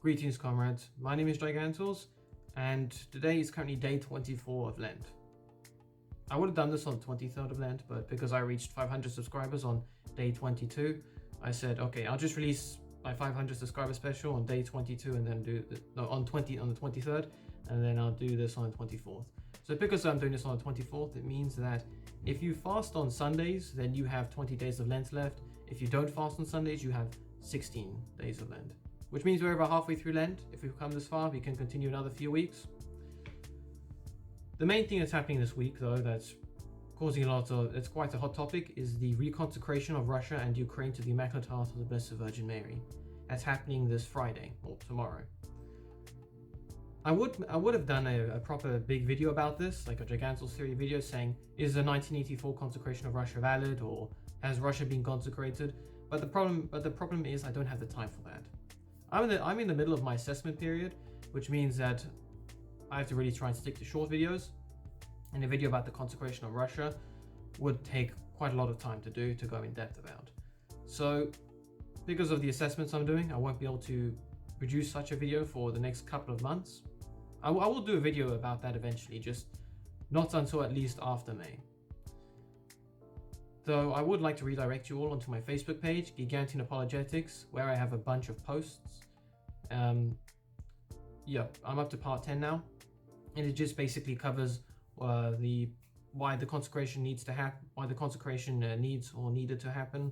Greetings, comrades. My name is Gigantals, and today is currently day 24 of Lent. I would have done this on the 23rd of Lent, but because I reached 500 subscribers on day 22, I said, okay, I'll just release my 500 subscriber special on day 22 and then on the 23rd, and then I'll do this on the 24th. So because I'm doing this on the 24th, it means that if you fast on Sundays, then you have 20 days of Lent left. If you don't fast on Sundays, you have 16 days of Lent. Which means we're over halfway through Lent. If we've come this far, we can continue another few weeks. The main thing that's happening this week, though, that's causing it's quite a hot topic, is the Re-Consecration of Russia and Ukraine to the Immaculate Heart of the Blessed Virgin Mary. That's happening this Friday, or tomorrow. I would have done a proper big video about this, like a Gigantals theory video saying, is the 1984 consecration of Russia valid, or has Russia been consecrated? But the problem is I don't have the time for that. I'm in the middle of my assessment period, which means that I have to really try and stick to short videos. And a video about the consecration of Russia would take quite a lot of time to go in depth about. So because of the assessments I'm doing, I won't be able to produce such a video for the next couple of months. I will do a video about that eventually, just not until at least after May. Though I would like to redirect you all onto my Facebook page, Gigantian Apologetics, where I have a bunch of posts. Yeah, I'm up to part 10 now, and it just basically covers why the consecration needs to happen, why the consecration needs or needed to happen,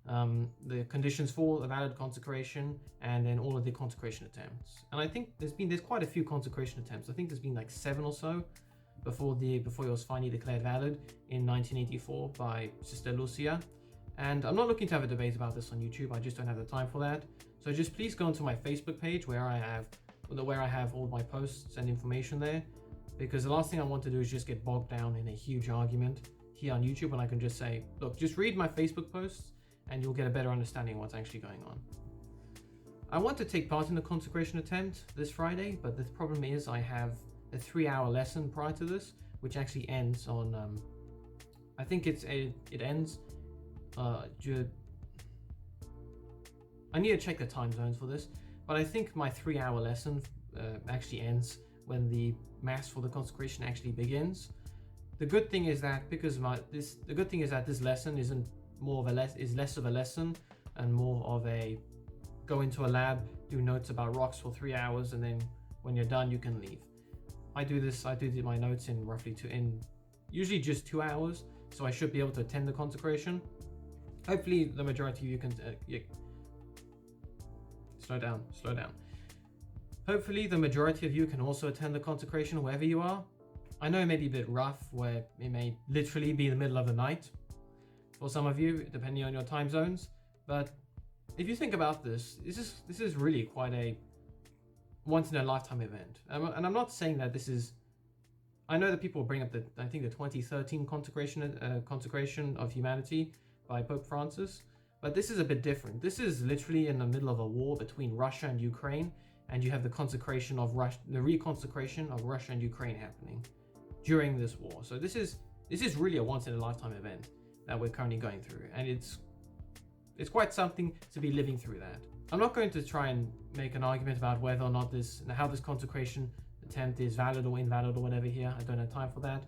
the conditions for a valid consecration, and then all of the consecration attempts. And I think there's quite a few consecration attempts. I think there's been like 7 or so before it was finally declared valid in 1984 by Sister Lucia. And I'm not looking to have a debate about this on YouTube. I just don't have the time for that. So just please go onto my Facebook page where I have all my posts and information there, because the last thing I want to do is just get bogged down in a huge argument here on YouTube when I can just say, look, just read my Facebook posts and you'll get a better understanding of what's actually going on. I want to take part in the consecration attempt this Friday, but the problem is I have a 3-hour lesson prior to this, which actually ends on, I think it ends, I need to check the time zones for this, but I think my 3-hour lesson actually ends when the Mass for the consecration actually begins. The good thing is that this lesson is less of a lesson and more of a go into a lab, do notes about rocks for 3 hours, and then when you're done, you can leave. I do my notes in usually just 2 hours, so I should be able to attend the consecration. Hopefully the majority of you can, slow down. Hopefully the majority of you can also attend the consecration wherever you are. I know it may be a bit rough, where it may literally be the middle of the night for some of you, depending on your time zones. But if you think about this is really quite a once-in-a-lifetime event. And I'm not saying that this is... I know that people bring up the 2013 consecration of humanity by Pope Francis, but this is a bit different. This is literally in the middle of a war between Russia and Ukraine, and you have the consecration of the Re-Consecration of Russia and Ukraine happening during this war. So this is really a once-in-a-lifetime event that we're currently going through, and it's quite something to be living through that. I'm not going to try and make an argument about whether or not how this consecration attempt is valid or invalid or whatever here. I don't have time for that.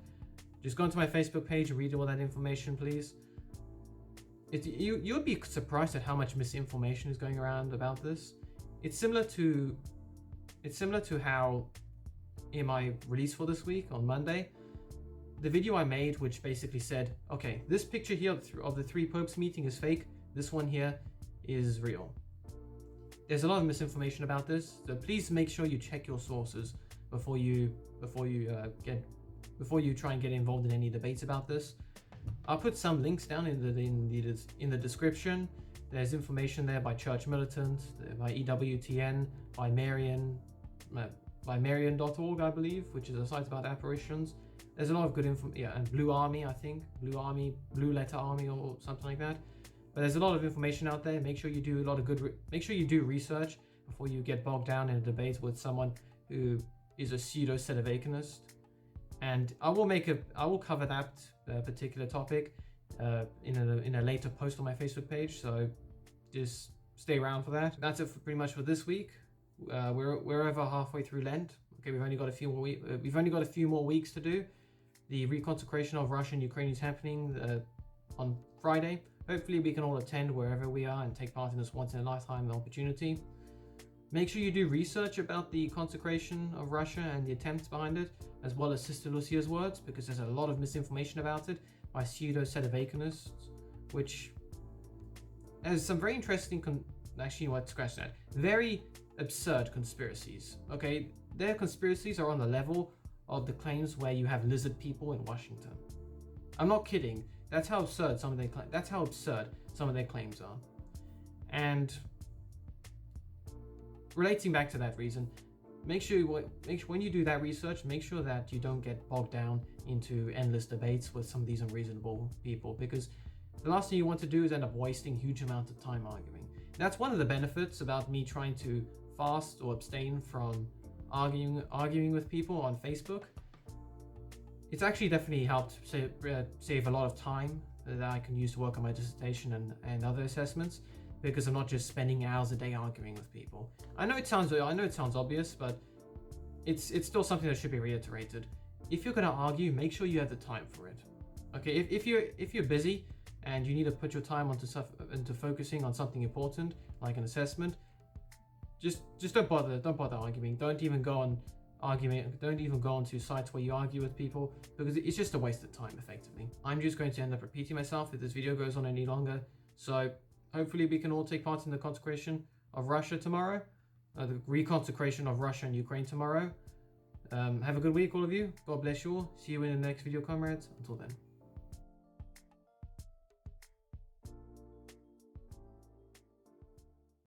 Just go onto my Facebook page and read all that information, please. You'll be surprised at how much misinformation is going around about this. It's similar to how in my release for this week on Monday, the video I made, which basically said, okay, this picture here of the 3 popes meeting is fake. This one here is real. There's a lot of misinformation about this, so please make sure you check your sources before you try and get involved in any debates about this. I'll put some links down in the description. There's information there by Church Militant, by EWTN, by Marian.org, I believe, which is a site about apparitions. There's a lot of good info, and Blue Army, I think, Blue Letter Army or something like that. But there's a lot of information out there. Make sure you do make sure you do research before you get bogged down in a debate with someone who is a pseudo Sedevacanist. And I will cover that particular topic in a later post on my Facebook page. So just stay around for that. That's it pretty much for this week. we're over halfway through Lent. Okay, we've only got a few more weeks to do. The Re-Consecration of Russia and Ukraine is happening on Friday. Hopefully we can all attend wherever we are and take part in this once in a lifetime opportunity. Make sure you do research about the consecration of Russia and the attempts behind it, as well as Sister Lucia's words, because there's a lot of misinformation about it by pseudo-sedevacanists, which has some very interesting, scratch that, very absurd conspiracies. Okay, their conspiracies are on the level of the claims where you have lizard people in Washington. I'm not kidding. That's how absurd some of their claims are. And relating back to that reason, make sure when you do that research, make sure that you don't get bogged down into endless debates with some of these unreasonable people, because the last thing you want to do is end up wasting huge amounts of time arguing. That's one of the benefits about me trying to fast or abstain from arguing with people on Facebook. It's actually definitely helped save a lot of time that I can use to work on my dissertation and other assessments, because I'm not just spending hours a day arguing with people. I know it sounds obvious, but it's still something that should be reiterated. If you're going to argue, make sure you have the time for it. Okay, if you're busy and you need to put your time into focusing on something important like an assessment, just don't bother arguing. Don't even go onto sites where you argue with people, because it's just a waste of time effectively. I'm just going to end up repeating myself if this video goes on any longer. So hopefully we can all take part in the consecration of Russia tomorrow, the Re-Consecration of Russia and Ukraine tomorrow. Have a good week, all of you. God bless you all. See you in the next video, comrades. Until then.